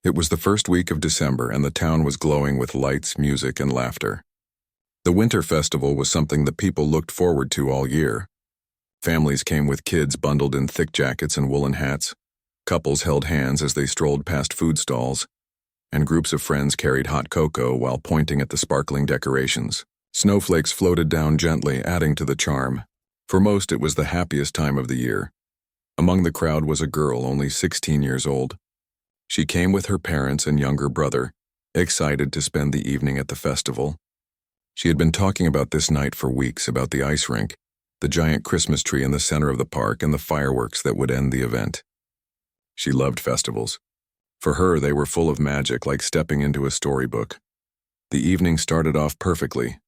It was the first week of December, and the town was glowing with lights, music, and laughter. The winter festival was something that people looked forward to all year. Families came with kids bundled in thick jackets and woolen hats. Couples held hands as they strolled past food stalls, and groups of friends carried hot cocoa while pointing at the sparkling decorations. Snowflakes floated down gently, adding to the charm. For most, it was the happiest time of the year. Among the crowd was a girl only 16 years old. She came with her parents and younger brother, excited to spend the evening at the festival. She had been talking about this night for weeks, about the ice rink, the giant Christmas tree in the center of the park, and the fireworks that would end the event. She loved festivals. For her, they were full of magic, like stepping into a storybook. The evening started off perfectly.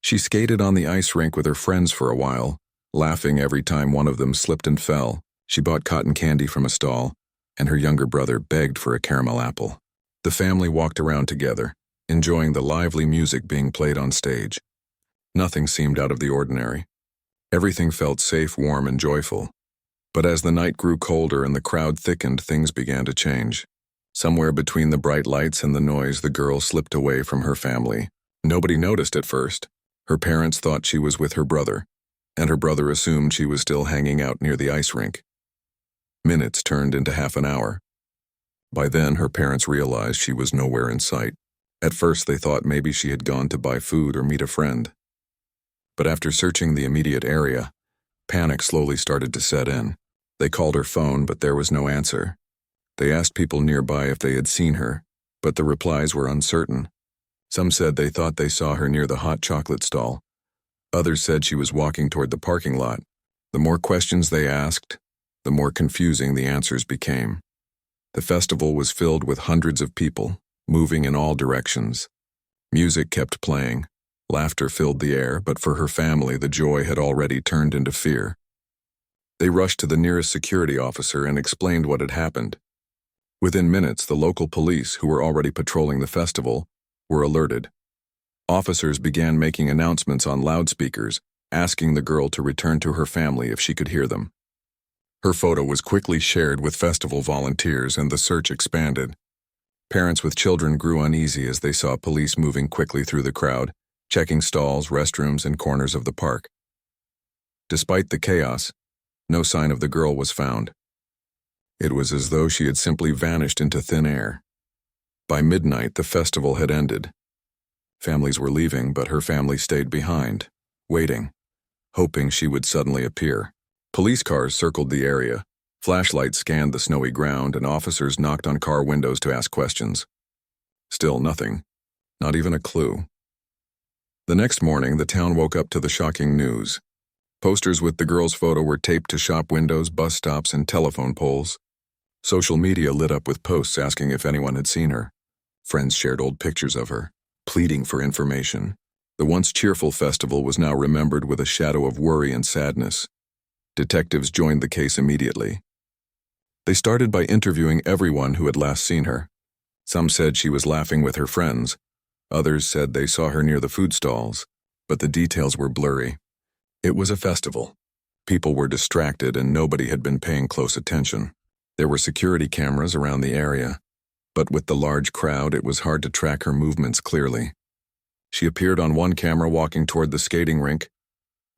She skated on the ice rink with her friends for a while, laughing every time one of them slipped and fell. She bought cotton candy from a stall, and her younger brother begged for a caramel apple. The family walked around together, enjoying the lively music being played on stage. Nothing seemed out of the ordinary. Everything felt safe, warm, and joyful. But as the night grew colder and the crowd thickened, things began to change. Somewhere between the bright lights and the noise, the girl slipped away from her family. Nobody noticed at first. Her parents thought she was with her brother, and her brother assumed she was still hanging out near the ice rink. Minutes turned into half an hour. By then, her parents realized she was nowhere in sight. At first, they thought maybe she had gone to buy food or meet a friend. But after searching the immediate area, panic slowly started to set in. They called her phone, but there was no answer. They asked people nearby if they had seen her, but the replies were uncertain. Some said they thought they saw her near the hot chocolate stall. Others said she was walking toward the parking lot. The more questions they asked, the more confusing the answers became. The festival was filled with hundreds of people, moving in all directions. Music kept playing. Laughter filled the air, but for her family, the joy had already turned into fear. They rushed to the nearest security officer and explained what had happened. Within minutes, the local police, who were already patrolling the festival, were alerted. Officers began making announcements on loudspeakers, asking the girl to return to her family if she could hear them. Her photo was quickly shared with festival volunteers, and the search expanded. Parents with children grew uneasy as they saw police moving quickly through the crowd, checking stalls, restrooms, and corners of the park. Despite the chaos, no sign of the girl was found. It was as though she had simply vanished into thin air. By midnight, the festival had ended. Families were leaving, but her family stayed behind, waiting, hoping she would suddenly appear. Police cars circled the area, flashlights scanned the snowy ground, and officers knocked on car windows to ask questions. Still nothing, not even a clue. The next morning, the town woke up to the shocking news. Posters with the girl's photo were taped to shop windows, bus stops, and telephone poles. Social media lit up with posts asking if anyone had seen her. Friends shared old pictures of her, pleading for information. The once cheerful festival was now remembered with a shadow of worry and sadness. Detectives joined the case immediately. They started by interviewing everyone who had last seen her. Some said she was laughing with her friends. Others said they saw her near the food stalls, but the details were blurry. It was a festival. People were distracted, and nobody had been paying close attention. There were security cameras around the area, but with the large crowd, it was hard to track her movements clearly. She appeared on one camera walking toward the skating rink.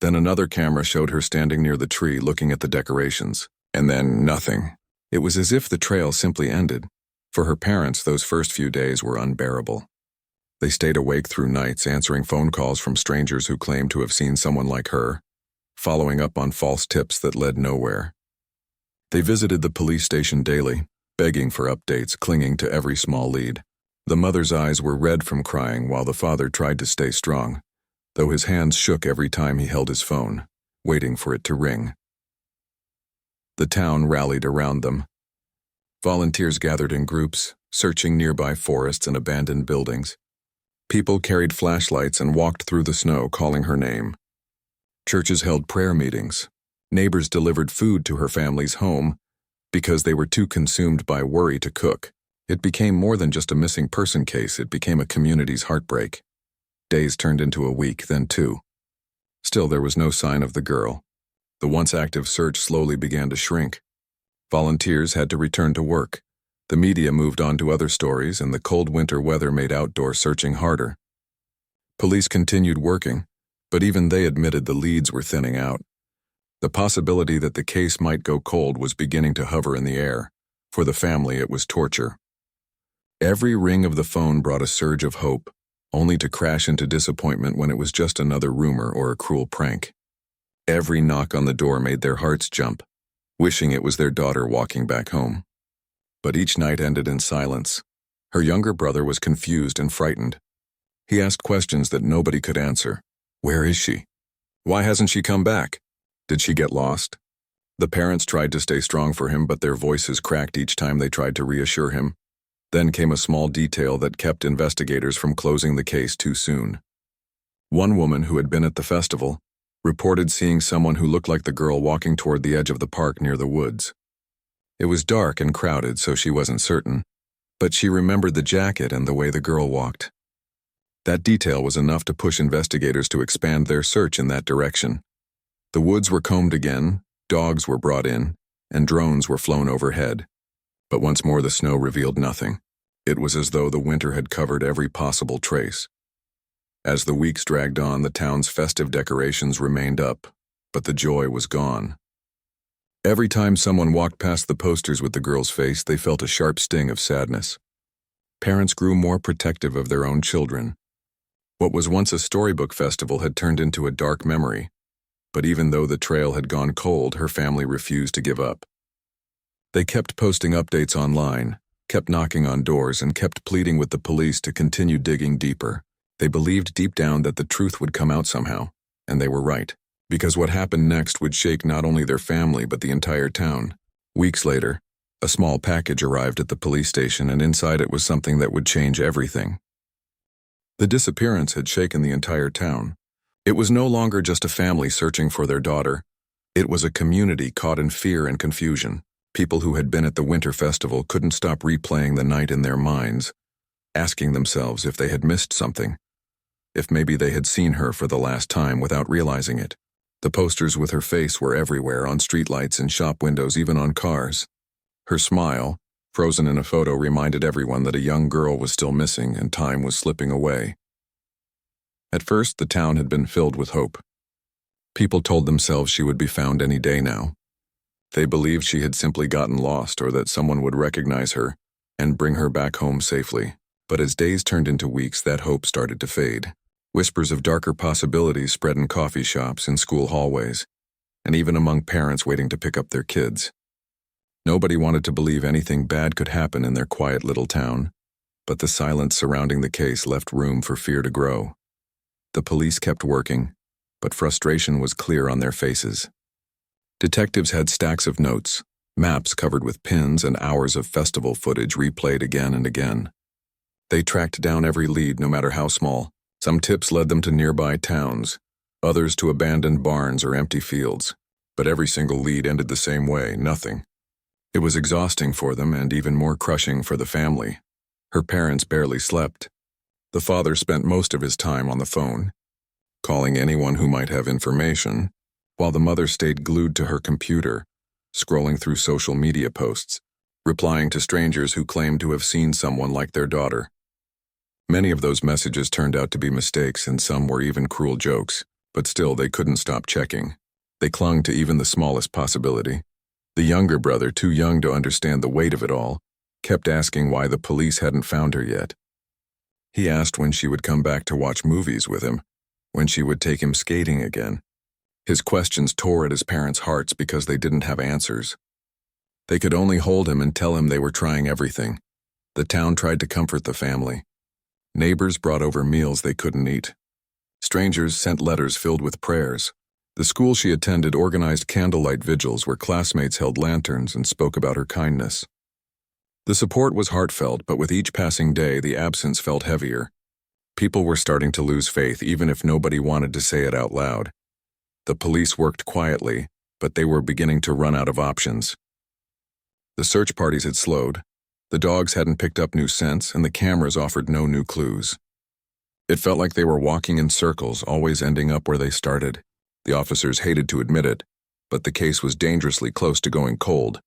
Then another camera showed her standing near the tree looking at the decorations. And then nothing. It was as if the trail simply ended. For her parents, those first few days were unbearable. They stayed awake through nights, answering phone calls from strangers who claimed to have seen someone like her, following up on false tips that led nowhere. They visited the police station daily, begging for updates, clinging to every small lead. The mother's eyes were red from crying, while the father tried to stay strong, though his hands shook every time he held his phone, waiting for it to ring. The town rallied around them. Volunteers gathered in groups, searching nearby forests and abandoned buildings. People carried flashlights and walked through the snow, calling her name. Churches held prayer meetings. Neighbors delivered food to her family's home because they were too consumed by worry to cook. It became more than just a missing person case. It became a community's heartbreak. Days turned into a week, then 2. Still, there was no sign of the girl. The once active search slowly began to shrink. Volunteers had to return to work. The media moved on to other stories, and the cold winter weather made outdoor searching harder. Police continued working, but even they admitted the leads were thinning out. The possibility that the case might go cold was beginning to hover in the air. For the family, it was torture. Every ring of the phone brought a surge of hope, only to crash into disappointment when it was just another rumor or a cruel prank. Every knock on the door made their hearts jump, wishing it was their daughter walking back home. But each night ended in silence. Her younger brother was confused and frightened. He asked questions that nobody could answer. Where is she? Why hasn't she come back? Did she get lost? The parents tried to stay strong for him, but their voices cracked each time they tried to reassure him. Then came a small detail that kept investigators from closing the case too soon. One woman who had been at the festival reported seeing someone who looked like the girl walking toward the edge of the park near the woods. It was dark and crowded, so she wasn't certain, but she remembered the jacket and the way the girl walked. That detail was enough to push investigators to expand their search in that direction. The woods were combed again, dogs were brought in, and drones were flown overhead. But once more the snow revealed nothing. It was as though the winter had covered every possible trace. As the weeks dragged on, the town's festive decorations remained up, but the joy was gone. Every time someone walked past the posters with the girl's face, they felt a sharp sting of sadness. Parents grew more protective of their own children. What was once a storybook festival had turned into a dark memory, but even though the trail had gone cold, her family refused to give up. They kept posting updates online, kept knocking on doors, and kept pleading with the police to continue digging deeper. They believed deep down that the truth would come out somehow, and they were right, because what happened next would shake not only their family but the entire town. Weeks later, a small package arrived at the police station, and inside it was something that would change everything. The disappearance had shaken the entire town. It was no longer just a family searching for their daughter. It was a community caught in fear and confusion. People who had been at the winter festival couldn't stop replaying the night in their minds, asking themselves if they had missed something, if maybe they had seen her for the last time without realizing it. The posters with her face were everywhere, on streetlights and shop windows, even on cars. Her smile, frozen in a photo, reminded everyone that a young girl was still missing and time was slipping away. At first, the town had been filled with hope. People told themselves she would be found any day now. They believed she had simply gotten lost, or that someone would recognize her and bring her back home safely. But as days turned into weeks, that hope started to fade. Whispers of darker possibilities spread in coffee shops, in school hallways, and even among parents waiting to pick up their kids. Nobody wanted to believe anything bad could happen in their quiet little town, but the silence surrounding the case left room for fear to grow. The police kept working, but frustration was clear on their faces. Detectives had stacks of notes, maps covered with pins, and hours of festival footage replayed again and again. They tracked down every lead, no matter how small. Some tips led them to nearby towns, others to abandoned barns or empty fields, but every single lead ended the same way: nothing. It was exhausting for them, and even more crushing for the family. Her parents barely slept. The father spent most of his time on the phone, calling anyone who might have information, while the mother stayed glued to her computer, scrolling through social media posts, replying to strangers who claimed to have seen someone like their daughter. Many of those messages turned out to be mistakes, and some were even cruel jokes, but still they couldn't stop checking. They clung to even the smallest possibility. The younger brother, too young to understand the weight of it all, kept asking why the police hadn't found her yet. He asked when she would come back to watch movies with him, when she would take him skating again. His questions tore at his parents' hearts because they didn't have answers. They could only hold him and tell him they were trying everything. The town tried to comfort the family. Neighbors brought over meals they couldn't eat. Strangers sent letters filled with prayers. The school she attended organized candlelight vigils where classmates held lanterns and spoke about her kindness. The support was heartfelt, but with each passing day, the absence felt heavier. People were starting to lose faith, even if nobody wanted to say it out loud. The police worked quietly, but they were beginning to run out of options. The search parties had slowed. The dogs hadn't picked up new scents, and the cameras offered no new clues. It felt like they were walking in circles, always ending up where they started. The officers hated to admit it, but the case was dangerously close to going cold.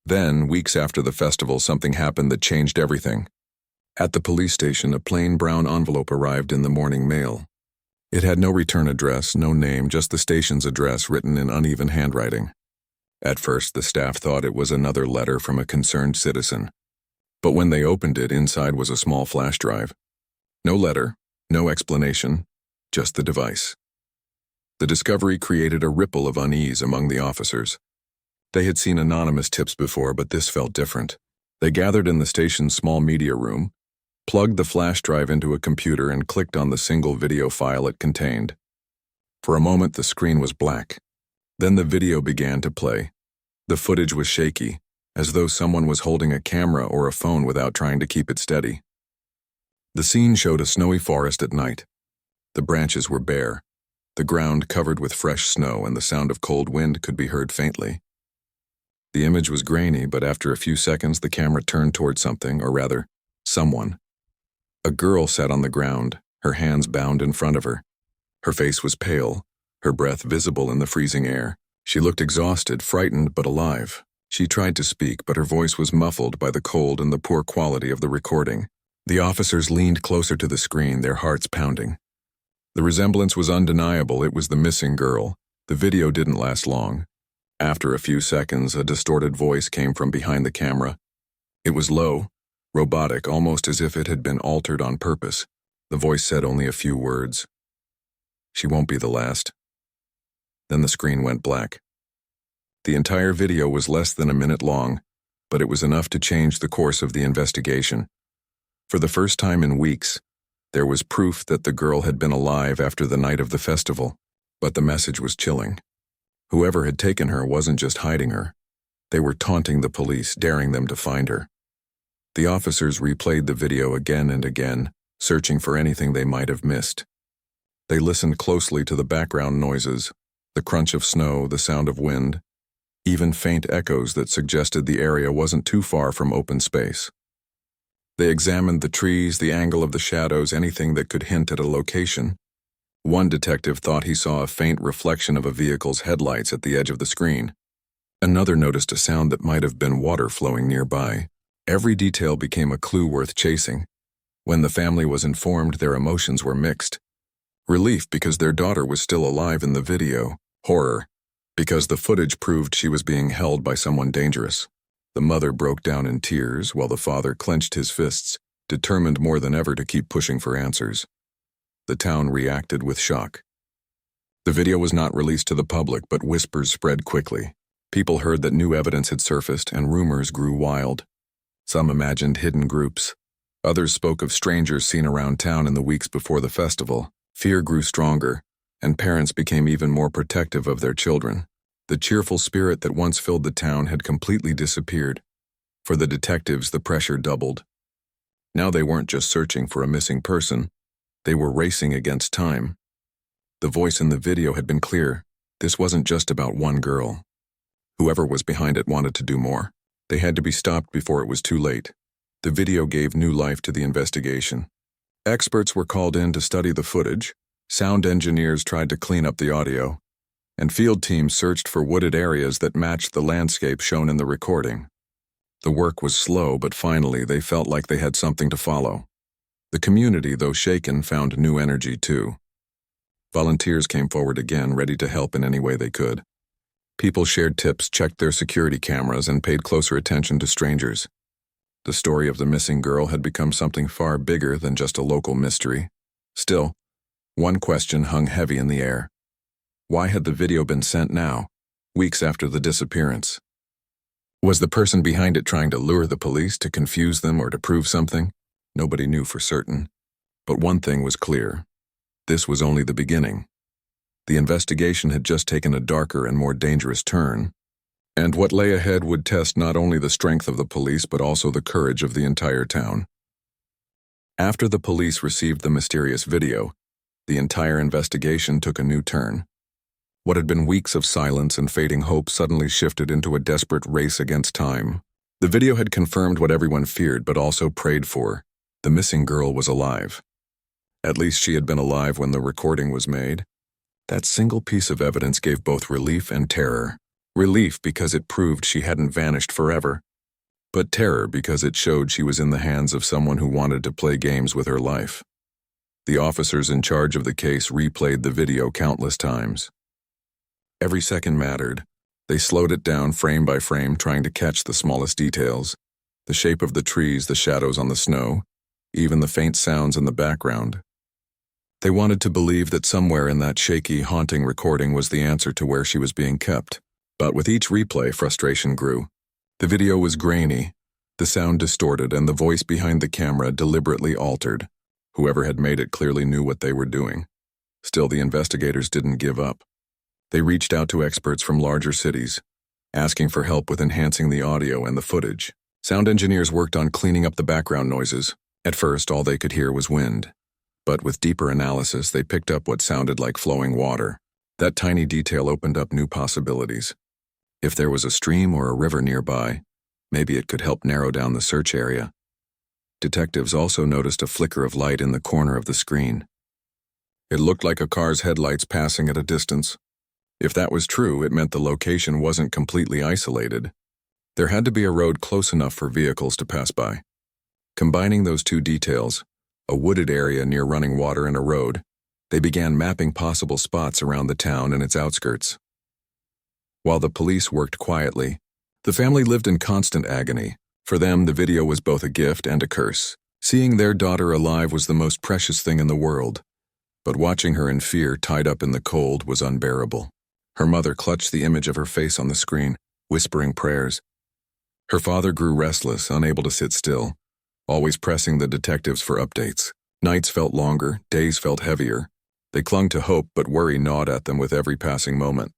Then, weeks after the festival, something happened that changed everything. At the police station, a plain brown envelope arrived in the morning mail. It had no return address, no name, just the station's address written in uneven handwriting. At first, the staff thought it was another letter from a concerned citizen. But when they opened it, inside was a small flash drive. No letter, no explanation, just the device. The discovery created a ripple of unease among the officers. They had seen anonymous tips before, but this felt different. They gathered in the station's small media room, plugged the flash drive into a computer, and clicked on the single video file it contained. For a moment, the screen was black. Then the video began to play. The footage was shaky, as though someone was holding a camera or a phone without trying to keep it steady. The scene showed a snowy forest at night. The branches were bare, the ground covered with fresh snow, and the sound of cold wind could be heard faintly. The image was grainy, but after a few seconds the camera turned toward something, or rather, someone. A girl sat on the ground, her hands bound in front of her. Her face was pale, her breath visible in the freezing air. She looked exhausted, frightened, but alive. She tried to speak, but her voice was muffled by the cold and the poor quality of the recording. The officers leaned closer to the screen, their hearts pounding. The resemblance was undeniable. It was the missing girl. The video didn't last long. After a few seconds, a distorted voice came from behind the camera. It was low, robotic, almost as if it had been altered on purpose. The voice said only a few words. "She won't be the last." Then the screen went black. The entire video was less than a minute long, but it was enough to change the course of the investigation. For the first time in weeks, there was proof that the girl had been alive after the night of the festival, but the message was chilling. Whoever had taken her wasn't just hiding her. They were taunting the police, daring them to find her. The officers replayed the video again and again, searching for anything they might have missed. They listened closely to the background noises, the crunch of snow, the sound of wind, even faint echoes that suggested the area wasn't too far from open space. They examined the trees, the angle of the shadows, anything that could hint at a location. One detective thought he saw a faint reflection of a vehicle's headlights at the edge of the screen. Another noticed a sound that might have been water flowing nearby. Every detail became a clue worth chasing. When the family was informed, their emotions were mixed. Relief because their daughter was still alive in the video. Horror because the footage proved she was being held by someone dangerous. The mother broke down in tears while the father clenched his fists, determined more than ever to keep pushing for answers. The town reacted with shock. The video was not released to the public, but whispers spread quickly. People heard that new evidence had surfaced, and rumors grew wild. Some imagined hidden groups. Others spoke of strangers seen around town in the weeks before the festival. Fear grew stronger, and parents became even more protective of their children. The cheerful spirit that once filled the town had completely disappeared. For the detectives, the pressure doubled. Now they weren't just searching for a missing person. They were racing against time. The voice in the video had been clear. This wasn't just about one girl. Whoever was behind it wanted to do more. They had to be stopped before it was too late. The video gave new life to the investigation. Experts were called in to study the footage. Sound engineers tried to clean up the audio, and field teams searched for wooded areas that matched the landscape shown in the recording. The work was slow, but finally they felt like they had something to follow. The community, though shaken, found new energy too. Volunteers came forward again, ready to help in any way they could. People shared tips, checked their security cameras, and paid closer attention to strangers. The story of the missing girl had become something far bigger than just a local mystery. Still, one question hung heavy in the air. Why had the video been sent now, weeks after the disappearance? Was the person behind it trying to lure the police, to confuse them, or to prove something? Nobody knew for certain. But one thing was clear. This was only the beginning. The investigation had just taken a darker and more dangerous turn, and what lay ahead would test not only the strength of the police but also the courage of the entire town. After the police received the mysterious video, the entire investigation took a new turn. What had been weeks of silence and fading hope suddenly shifted into a desperate race against time. The video had confirmed what everyone feared but also prayed for. The missing girl was alive. At least she had been alive when the recording was made. That single piece of evidence gave both relief and terror. Relief because it proved she hadn't vanished forever, but terror because it showed she was in the hands of someone who wanted to play games with her life. The officers in charge of the case replayed the video countless times. Every second mattered. They slowed it down frame by frame, trying to catch the smallest details, the shape of the trees, the shadows on the snow, even the faint sounds in the background. They wanted to believe that somewhere in that shaky, haunting recording was the answer to where she was being kept. But with each replay, frustration grew. The video was grainy, the sound distorted, and the voice behind the camera deliberately altered. Whoever had made it clearly knew what they were doing. Still, the investigators didn't give up. They reached out to experts from larger cities, asking for help with enhancing the audio and the footage. Sound engineers worked on cleaning up the background noises. At first, all they could hear was wind. But with deeper analysis, they picked up what sounded like flowing water. That tiny detail opened up new possibilities. If there was a stream or a river nearby, maybe it could help narrow down the search area. Detectives also noticed a flicker of light in the corner of the screen. It looked like a car's headlights passing at a distance. If that was true, it meant the location wasn't completely isolated. There had to be a road close enough for vehicles to pass by. Combining those two details, a wooded area near running water and a road, they began mapping possible spots around the town and its outskirts. While the police worked quietly, the family lived in constant agony. For them, the video was both a gift and a curse. Seeing their daughter alive was the most precious thing in the world, but watching her in fear tied up in the cold was unbearable. Her mother clutched the image of her face on the screen, whispering prayers. Her father grew restless, unable to sit still, always pressing the detectives for updates. Nights felt longer, days felt heavier. They clung to hope, but worry gnawed at them with every passing moment.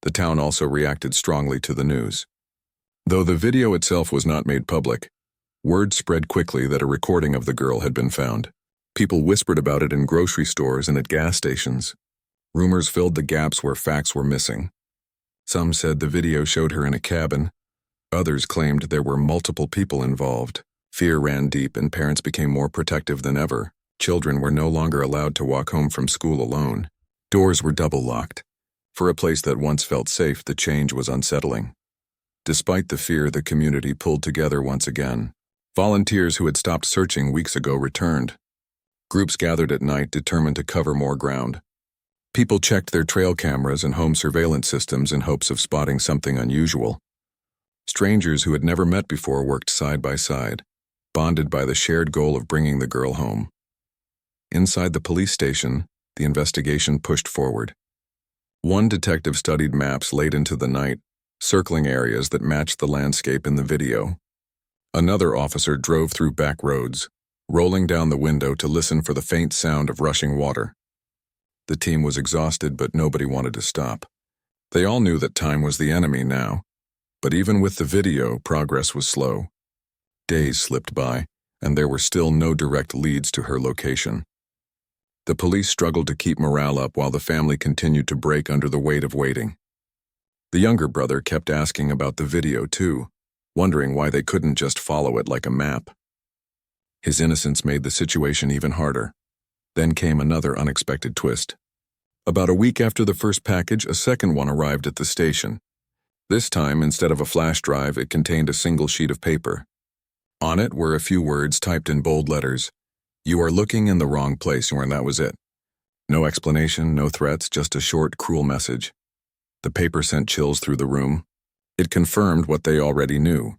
The town also reacted strongly to the news. Though the video itself was not made public, word spread quickly that a recording of the girl had been found. People whispered about it in grocery stores and at gas stations. Rumors filled the gaps where facts were missing. Some said the video showed her in a cabin. Others claimed there were multiple people involved. Fear ran deep and parents became more protective than ever. Children were no longer allowed to walk home from school alone. Doors were double locked. For a place that once felt safe, the change was unsettling. Despite the fear, the community pulled together once again. Volunteers who had stopped searching weeks ago returned. Groups gathered at night, determined to cover more ground. People checked their trail cameras and home surveillance systems in hopes of spotting something unusual. Strangers who had never met before worked side by side, bonded by the shared goal of bringing the girl home. Inside the police station, the investigation pushed forward. One detective studied maps late into the night, circling areas that matched the landscape in the video. Another officer drove through back roads, rolling down the window to listen for the faint sound of rushing water. The team was exhausted, but nobody wanted to stop. They all knew that time was the enemy now, but even with the video, progress was slow. Days slipped by, and there were still no direct leads to her location. The police struggled to keep morale up while the family continued to break under the weight of waiting. The younger brother kept asking about the video too, wondering why they couldn't just follow it like a map. His innocence made the situation even harder. Then came another unexpected twist. About a week after the first package, a second one arrived at the station. This time, instead of a flash drive, it contained a single sheet of paper. On it were a few words typed in bold letters. "You are looking in the wrong place," and that was it. No explanation, no threats, just a short, cruel message. The paper sent chills through the room. It confirmed what they already knew,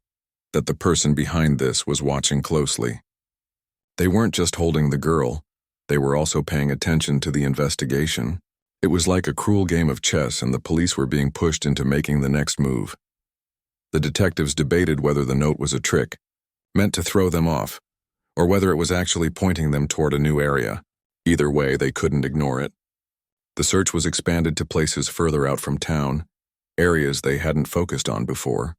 that the person behind this was watching closely. They weren't just holding the girl, they were also paying attention to the investigation. It was like a cruel game of chess, and the police were being pushed into making the next move. The detectives debated whether the note was a trick, meant to throw them off, or whether it was actually pointing them toward a new area. Either way, they couldn't ignore it. The search was expanded to places further out from town, areas they hadn't focused on before.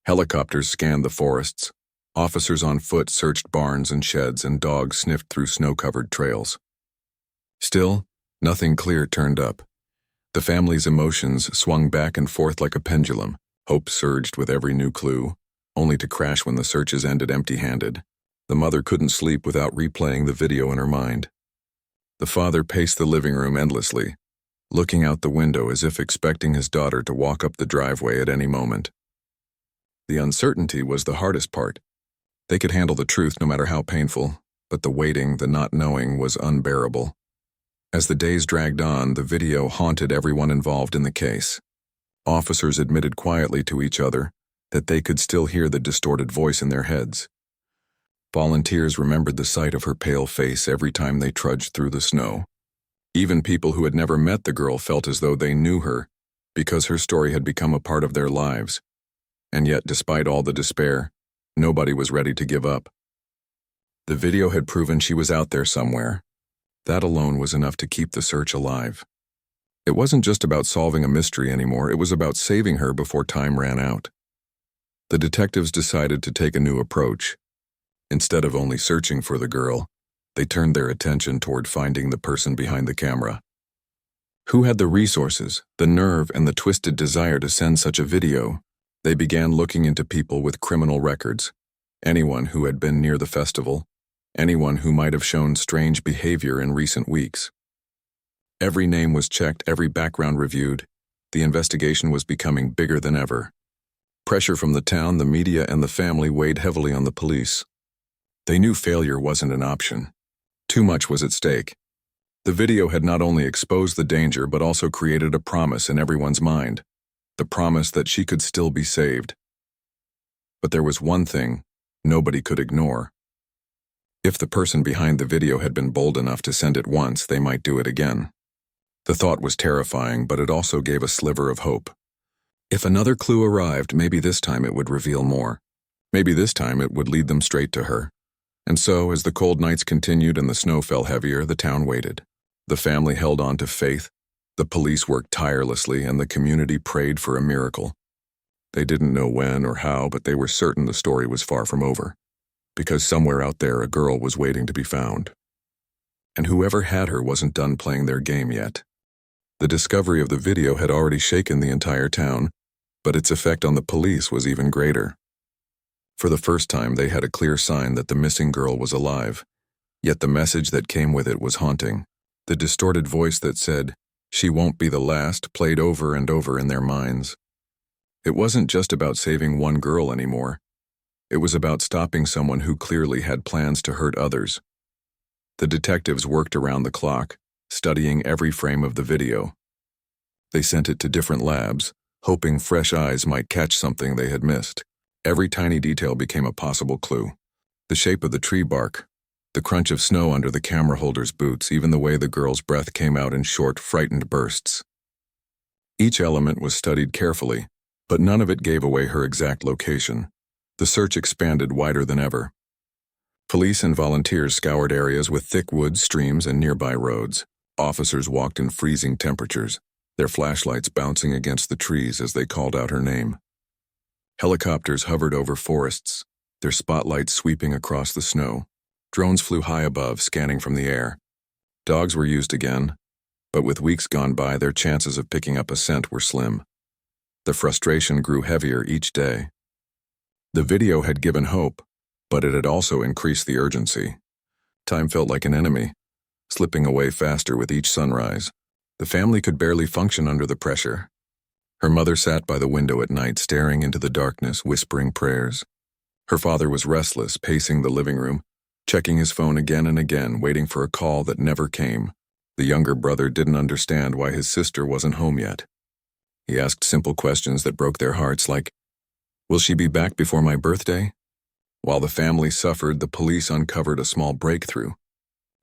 Helicopters scanned the forests. Officers on foot searched barns and sheds, and dogs sniffed through snow-covered trails. Still, nothing clear turned up. The family's emotions swung back and forth like a pendulum. Hope surged with every new clue, only to crash when the searches ended empty-handed. The mother couldn't sleep without replaying the video in her mind. The father paced the living room endlessly, looking out the window as if expecting his daughter to walk up the driveway at any moment. The uncertainty was the hardest part. They could handle the truth no matter how painful, but the waiting, the not knowing, was unbearable. As the days dragged on, the video haunted everyone involved in the case. Officers admitted quietly to each other that they could still hear the distorted voice in their heads. Volunteers remembered the sight of her pale face every time they trudged through the snow. Even people who had never met the girl felt as though they knew her, because her story had become a part of their lives. And yet, despite all the despair, nobody was ready to give up. The video had proven she was out there somewhere. That alone was enough to keep the search alive. It wasn't just about solving a mystery anymore, it was about saving her before time ran out. The detectives decided to take a new approach. Instead of only searching for the girl, they turned their attention toward finding the person behind the camera. Who had the resources, the nerve, and the twisted desire to send such a video? They began looking into people with criminal records, anyone who had been near the festival, anyone who might have shown strange behavior in recent weeks. Every name was checked, every background reviewed. The investigation was becoming bigger than ever. Pressure from the town, the media, and the family weighed heavily on the police. They knew failure wasn't an option. Too much was at stake. The video had not only exposed the danger but also created a promise in everyone's mind, the promise that she could still be saved. But there was one thing nobody could ignore. If the person behind the video had been bold enough to send it once, they might do it again. The thought was terrifying, but it also gave a sliver of hope. If another clue arrived, maybe this time it would reveal more. Maybe this time it would lead them straight to her. And so, as the cold nights continued and the snow fell heavier, the town waited. The family held on to faith, the police worked tirelessly, and the community prayed for a miracle. They didn't know when or how, but they were certain the story was far from over. Because somewhere out there a girl was waiting to be found. And whoever had her wasn't done playing their game yet. The discovery of the video had already shaken the entire town, but its effect on the police was even greater. For the first time, they had a clear sign that the missing girl was alive. Yet the message that came with it was haunting. The distorted voice that said, "She won't be the last," played over and over in their minds. It wasn't just about saving one girl anymore. It was about stopping someone who clearly had plans to hurt others. The detectives worked around the clock, studying every frame of the video. They sent it to different labs, hoping fresh eyes might catch something they had missed. Every tiny detail became a possible clue. The shape of the tree bark, the crunch of snow under the camera holder's boots, even the way the girl's breath came out in short, frightened bursts. Each element was studied carefully, but none of it gave away her exact location. The search expanded wider than ever. Police and volunteers scoured areas with thick woods, streams, and nearby roads. Officers walked in freezing temperatures, their flashlights bouncing against the trees as they called out her name. Helicopters hovered over forests, their spotlights sweeping across the snow. Drones flew high above, scanning from the air. Dogs were used again, but with weeks gone by, their chances of picking up a scent were slim. The frustration grew heavier each day. The video had given hope, but it had also increased the urgency. Time felt like an enemy, slipping away faster with each sunrise. The family could barely function under the pressure. Her mother sat by the window at night, staring into the darkness, whispering prayers. Her father was restless, pacing the living room, checking his phone again and again, waiting for a call that never came. The younger brother didn't understand why his sister wasn't home yet. He asked simple questions that broke their hearts, like, "Will she be back before my birthday?" While the family suffered, the police uncovered a small breakthrough.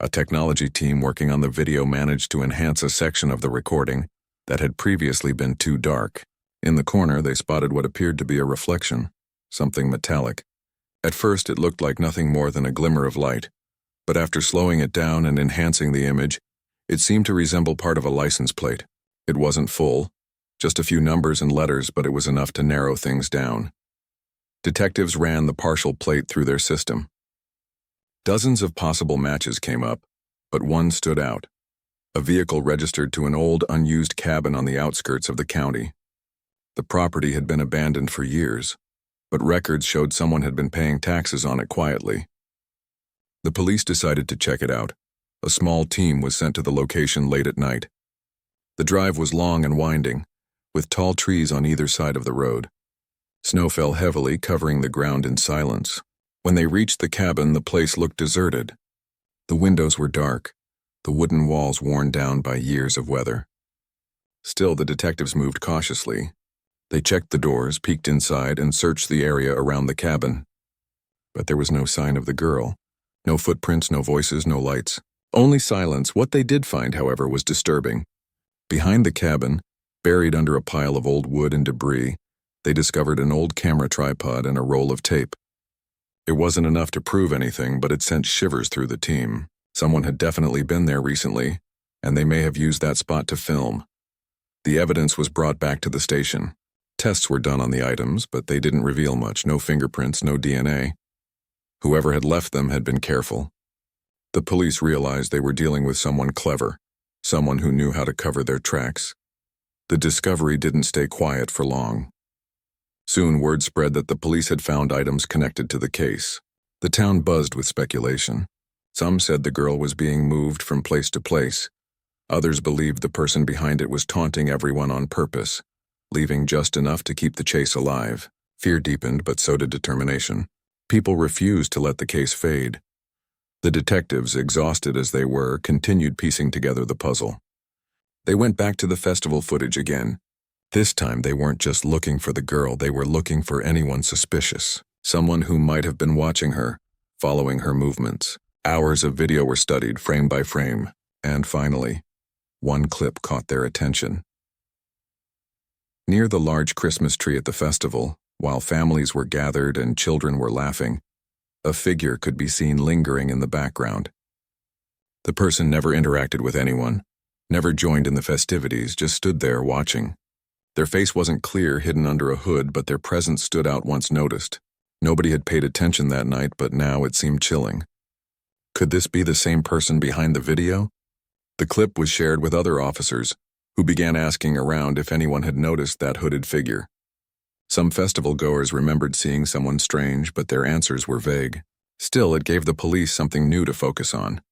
A technology team working on the video managed to enhance a section of the recording that had previously been too dark. In the corner, they spotted what appeared to be a reflection, something metallic. At first, it looked like nothing more than a glimmer of light, but after slowing it down and enhancing the image, it seemed to resemble part of a license plate. It wasn't full, just a few numbers and letters, but it was enough to narrow things down. Detectives ran the partial plate through their system. Dozens of possible matches came up, but one stood out. A vehicle registered to an old, unused cabin on the outskirts of the county. The property had been abandoned for years, but records showed someone had been paying taxes on it quietly. The police decided to check it out. A small team was sent to the location late at night. The drive was long and winding, with tall trees on either side of the road. Snow fell heavily, covering the ground in silence. When they reached the cabin, the place looked deserted. The windows were dark, the wooden walls worn down by years of weather. Still, the detectives moved cautiously. They checked the doors, peeked inside, and searched the area around the cabin. But there was no sign of the girl. No footprints, no voices, no lights. Only silence. What they did find, however, was disturbing. Behind the cabin, buried under a pile of old wood and debris, they discovered an old camera tripod and a roll of tape. It wasn't enough to prove anything, but it sent shivers through the team. Someone had definitely been there recently, and they may have used that spot to film. The evidence was brought back to the station. Tests were done on the items, but they didn't reveal much. No fingerprints, no DNA. Whoever had left them had been careful. The police realized they were dealing with someone clever, someone who knew how to cover their tracks. The discovery didn't stay quiet for long. Soon word spread that the police had found items connected to the case. The town buzzed with speculation. Some said the girl was being moved from place to place. Others believed the person behind it was taunting everyone on purpose, leaving just enough to keep the chase alive. Fear deepened, but so did determination. People refused to let the case fade. The detectives, exhausted as they were, continued piecing together the puzzle. They went back to the festival footage again. This time they weren't just looking for the girl, they were looking for anyone suspicious. Someone who might have been watching her, following her movements. Hours of video were studied, frame by frame, and finally, one clip caught their attention. Near the large Christmas tree at the festival, while families were gathered and children were laughing, a figure could be seen lingering in the background. The person never interacted with anyone, never joined in the festivities, just stood there watching. Their face wasn't clear, hidden under a hood, but their presence stood out once noticed. Nobody had paid attention that night, but now it seemed chilling. Could this be the same person behind the video? The clip was shared with other officers, who began asking around if anyone had noticed that hooded figure. Some festival goers remembered seeing someone strange, but their answers were vague. Still, it gave the police something new to focus on.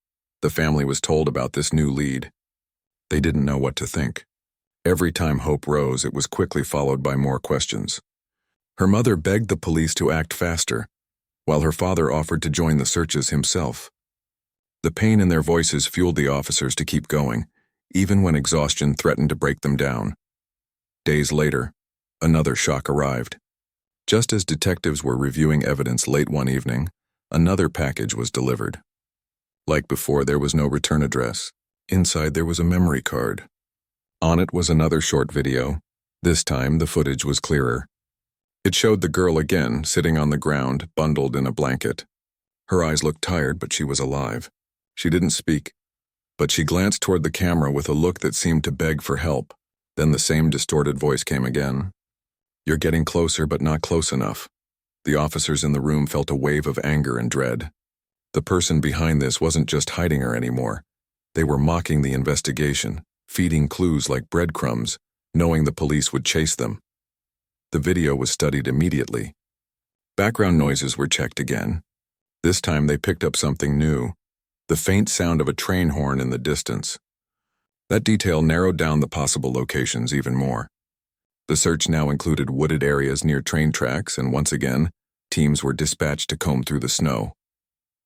The family was told about this new lead. They didn't know what to think. Every time hope rose, it was quickly followed by more questions. Her mother begged the police to act faster, while her father offered to join the searches himself. The pain in their voices fueled the officers to keep going, even when exhaustion threatened to break them down. Days later, another shock arrived. Just as detectives were reviewing evidence late one evening, another package was delivered. Like before, there was no return address. Inside there was a memory card. On it was another short video. This time, the footage was clearer. It showed the girl again, sitting on the ground, bundled in a blanket. Her eyes looked tired, but she was alive. She didn't speak, but she glanced toward the camera with a look that seemed to beg for help. Then the same distorted voice came again. "You're getting closer, but not close enough." The officers in the room felt a wave of anger and dread. The person behind this wasn't just hiding her anymore. They were mocking the investigation, feeding clues like breadcrumbs, knowing the police would chase them. The video was studied immediately. Background noises were checked again. This time they picked up something new, the faint sound of a train horn in the distance. That detail narrowed down the possible locations even more. The search now included wooded areas near train tracks, and once again, teams were dispatched to comb through the snow.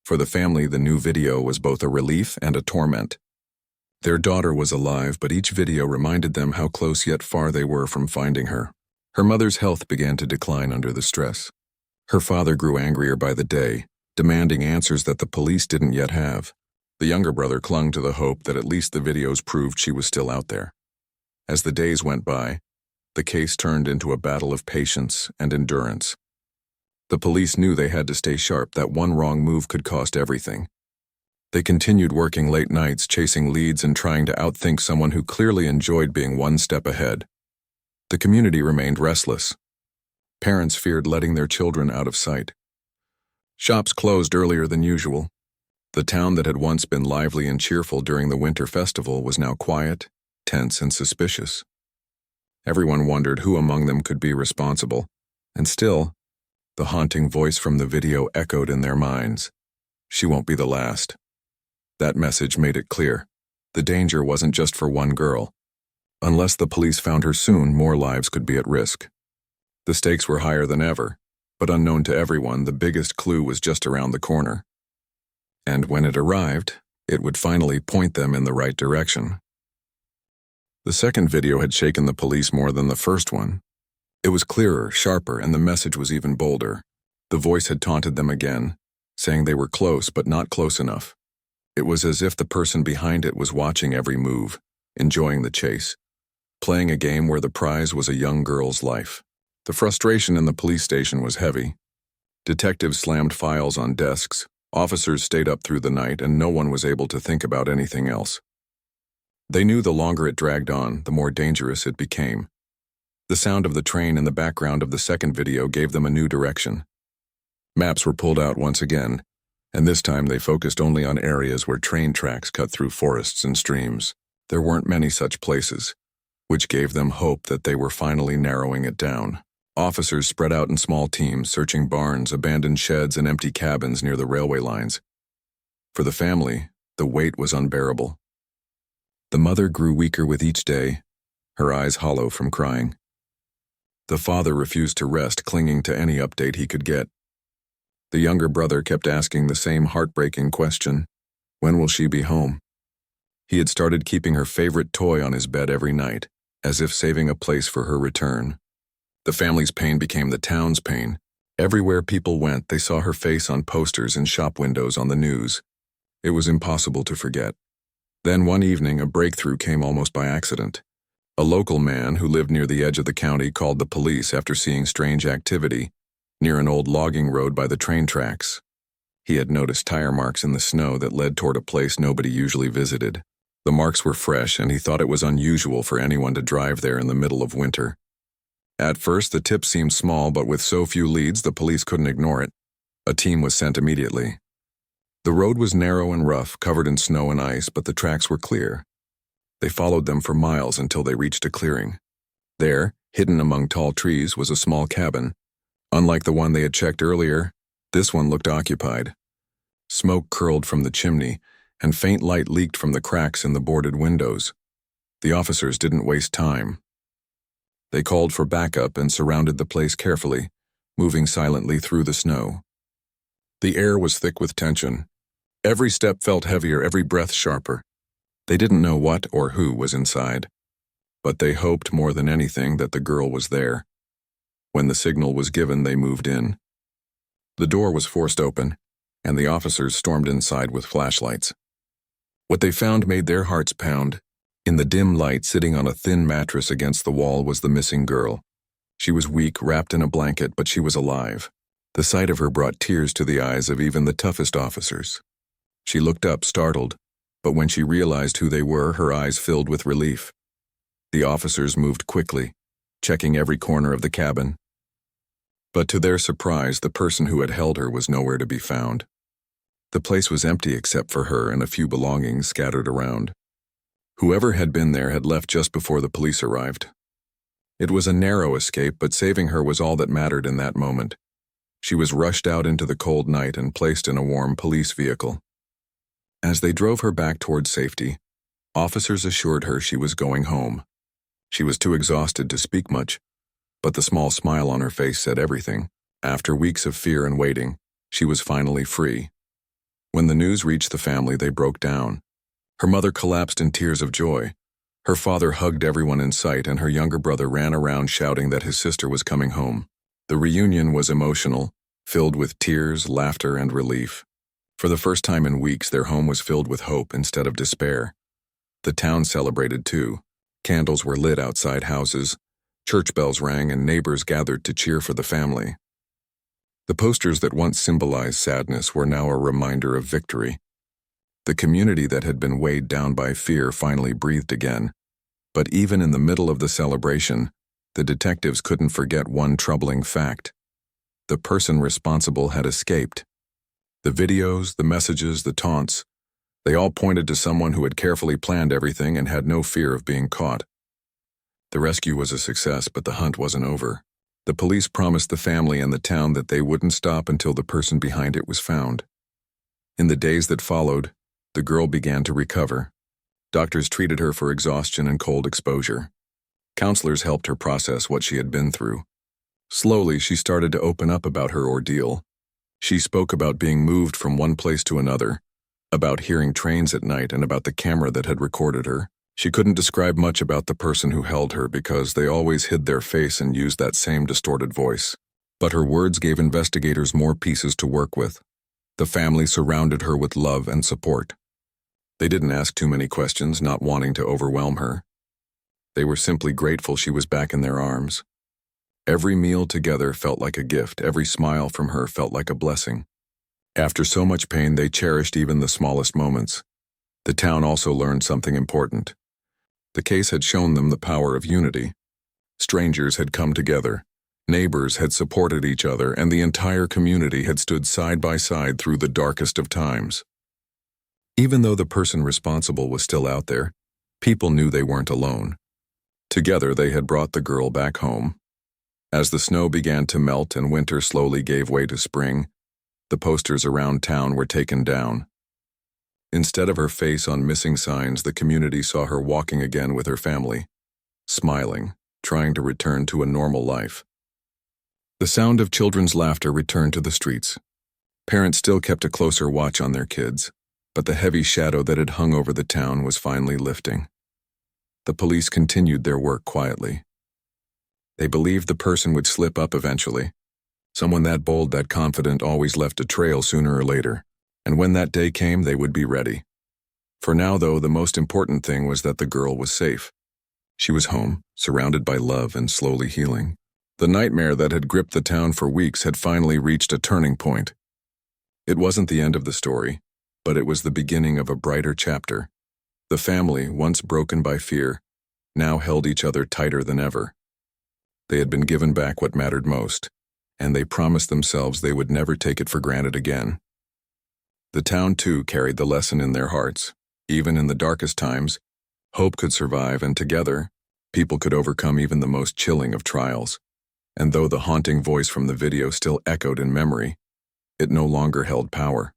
For the family, the new video was both a relief and a torment. Their daughter was alive, but each video reminded them how close yet far they were from finding her. Her mother's health began to decline under the stress. Her father grew angrier by the day, demanding answers that the police didn't yet have. The younger brother clung to the hope that at least the videos proved she was still out there. As the days went by, the case turned into a battle of patience and endurance. The police knew they had to stay sharp, that one wrong move could cost everything. They continued working late nights, chasing leads and trying to outthink someone who clearly enjoyed being one step ahead. The community remained restless. Parents feared letting their children out of sight. Shops closed earlier than usual. The town that had once been lively and cheerful during the winter festival was now quiet, tense, and suspicious. Everyone wondered who among them could be responsible, and still, the haunting voice from the video echoed in their minds. She won't be the last. That message made it clear. The danger wasn't just for one girl. Unless the police found her soon, more lives could be at risk. The stakes were higher than ever, but unknown to everyone, the biggest clue was just around the corner. And when it arrived, it would finally point them in the right direction. The second video had shaken the police more than the first one. It was clearer, sharper, and the message was even bolder. The voice had taunted them again, saying they were close but not close enough. It was as if the person behind it was watching every move, enjoying the chase, playing a game where the prize was a young girl's life. The frustration in the police station was heavy. Detectives slammed files on desks, officers stayed up through the night, and no one was able to think about anything else. They knew the longer it dragged on, the more dangerous it became. The sound of the train in the background of the second video gave them a new direction. Maps were pulled out once again, and this time they focused only on areas where train tracks cut through forests and streams. There weren't many such places, which gave them hope that they were finally narrowing it down. Officers spread out in small teams, searching barns, abandoned sheds, and empty cabins near the railway lines. For the family, the weight was unbearable. The mother grew weaker with each day, her eyes hollow from crying. The father refused to rest, clinging to any update he could get. The younger brother kept asking the same heartbreaking question: when will she be home? He had started keeping her favorite toy on his bed every night, as if saving a place for her return. The family's pain became the town's pain. Everywhere people went, they saw her face on posters and shop windows on the news. It was impossible to forget. Then one evening, a breakthrough came almost by accident. A local man who lived near the edge of the county called the police after seeing strange activity near an old logging road by the train tracks. He had noticed tire marks in the snow that led toward a place nobody usually visited. The marks were fresh, and he thought it was unusual for anyone to drive there in the middle of winter. At first, the tip seemed small, but with so few leads, the police couldn't ignore it. A team was sent immediately. The road was narrow and rough, covered in snow and ice, but the tracks were clear. They followed them for miles until they reached a clearing. There, hidden among tall trees, was a small cabin. Unlike the one they had checked earlier, this one looked occupied. Smoke curled from the chimney, and faint light leaked from the cracks in the boarded windows. The officers didn't waste time. They called for backup and surrounded the place carefully, moving silently through the snow. The air was thick with tension. Every step felt heavier, every breath sharper. They didn't know what or who was inside, but they hoped more than anything that the girl was there. When the signal was given, they moved in. The door was forced open, and the officers stormed inside with flashlights. What they found made their hearts pound. In the dim light, sitting on a thin mattress against the wall, was the missing girl. She was weak, wrapped in a blanket, but she was alive. The sight of her brought tears to the eyes of even the toughest officers. She looked up, startled, but when she realized who they were, her eyes filled with relief. The officers moved quickly, checking every corner of the cabin. But to their surprise, the person who had held her was nowhere to be found. The place was empty except for her and a few belongings scattered around. Whoever had been there had left just before the police arrived. It was a narrow escape, but saving her was all that mattered in that moment. She was rushed out into the cold night and placed in a warm police vehicle. As they drove her back toward safety, officers assured her she was going home. She was too exhausted to speak much, but the small smile on her face said everything. After weeks of fear and waiting, she was finally free. When the news reached the family, they broke down. Her mother collapsed in tears of joy. Her father hugged everyone in sight, and her younger brother ran around shouting that his sister was coming home. The reunion was emotional, filled with tears, laughter, and relief. For the first time in weeks, their home was filled with hope instead of despair. The town celebrated too. Candles were lit outside houses, church bells rang, and neighbors gathered to cheer for the family. The posters that once symbolized sadness were now a reminder of victory. The community that had been weighed down by fear finally breathed again. But even in the middle of the celebration, the detectives couldn't forget one troubling fact. The person responsible had escaped. The videos, the messages, the taunts, they all pointed to someone who had carefully planned everything and had no fear of being caught. The rescue was a success, but the hunt wasn't over. The police promised the family and the town that they wouldn't stop until the person behind it was found. In the days that followed, the girl began to recover. Doctors treated her for exhaustion and cold exposure. Counselors helped her process what she had been through. Slowly, she started to open up about her ordeal. She spoke about being moved from one place to another, about hearing trains at night, and about the camera that had recorded her. She couldn't describe much about the person who held her because they always hid their face and used that same distorted voice. But her words gave investigators more pieces to work with. The family surrounded her with love and support. They didn't ask too many questions, not wanting to overwhelm her. They were simply grateful she was back in their arms. Every meal together felt like a gift. Every smile from her felt like a blessing. After so much pain, they cherished even the smallest moments. The town also learned something important. The case had shown them the power of unity. Strangers had come together. Neighbors had supported each other, and the entire community had stood side by side through the darkest of times. Even though the person responsible was still out there, people knew they weren't alone. Together, they had brought the girl back home. As the snow began to melt and winter slowly gave way to spring, the posters around town were taken down. Instead of her face on missing signs, the community saw her walking again with her family, smiling, trying to return to a normal life. The sound of children's laughter returned to the streets. Parents still kept a closer watch on their kids, but the heavy shadow that had hung over the town was finally lifting. The police continued their work quietly. They believed the person would slip up eventually. Someone that bold, that confident, always left a trail sooner or later. And when that day came, they would be ready. For now, though, the most important thing was that the girl was safe. She was home, surrounded by love and slowly healing. The nightmare that had gripped the town for weeks had finally reached a turning point. It wasn't the end of the story, but it was the beginning of a brighter chapter. The family, once broken by fear, now held each other tighter than ever. They had been given back what mattered most, and they promised themselves they would never take it for granted again. The town, too, carried the lesson in their hearts. Even in the darkest times, hope could survive, and together, people could overcome even the most chilling of trials. And though the haunting voice from the video still echoed in memory, it no longer held power.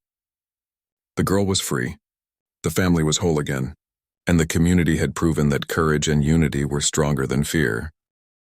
The girl was free. The family was whole again, and the community had proven that courage and unity were stronger than fear.